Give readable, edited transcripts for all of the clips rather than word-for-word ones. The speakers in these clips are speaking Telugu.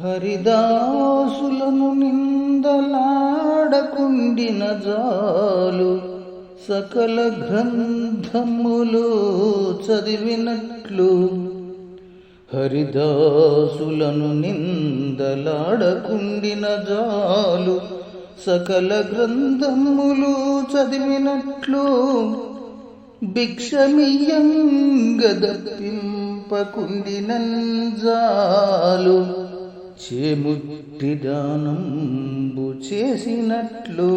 హరిదాసులను నిందలాడకుండిన జాలు, సకల గ్రంథములు చదివినట్లు. హరిదాసులను నిందలాడకుండిన జాలు, సకల గ్రంథములు చదివినట్లు. భిక్షమియ్యంగదప్పింపకుండినంజాలు, చేముట్టి దానంబు చేసినట్లు.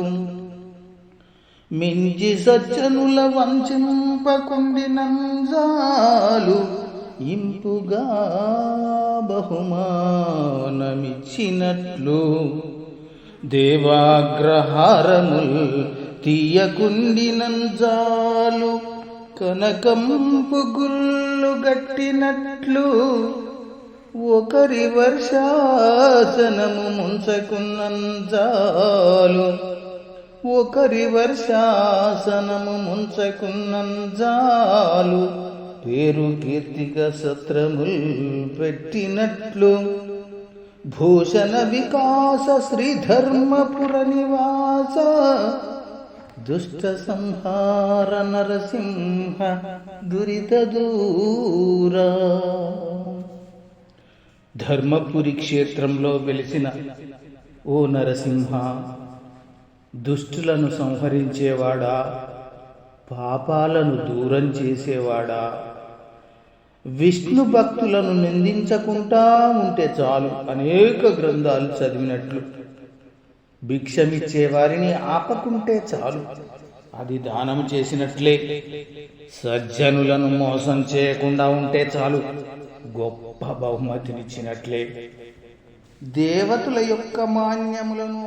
మించి సజ్జనుల వంచింపకుండినంజాలు, ఇంపుగా బహుమానమిచ్చినట్లు. దేవాగ్రహారముల్ తీయకుండినంజాలు, కనకంపు గుళ్ళు గట్టినట్లు. ఒకరి వర్షాసనము ముంచకున్నంజాలు, ఒకరి వర్షాసనము ముంచకున్నంజాలు. పేరు కీర్తిక సత్రముల్ పెట్టినట్లు. భూషణ వికాస శ్రీధర్మపుర నివాస, దుష్ట సంహార నరసింహ దురిత దూరా. ధర్మపురి క్షేత్రంలో వెలిసిన ఓ నరసింహ, దుష్టులను సంహరించేవాడా, పాపాలను దూరం చేసేవాడా, విష్ణు భక్తులను నిందించకుండా ఉంటే చాలు అనేక గ్రంథాలు చదివినట్లు. భిక్షమిచ్చే వారిని ఆపకుంటే చాలు అది దానం చేసినట్లే. సజ్జనులను మోసం చేయకుండా ఉంటే చాలు గొప్ప బహుమతినిచ్చినట్లే. దేవతల యొక్క మాన్యములను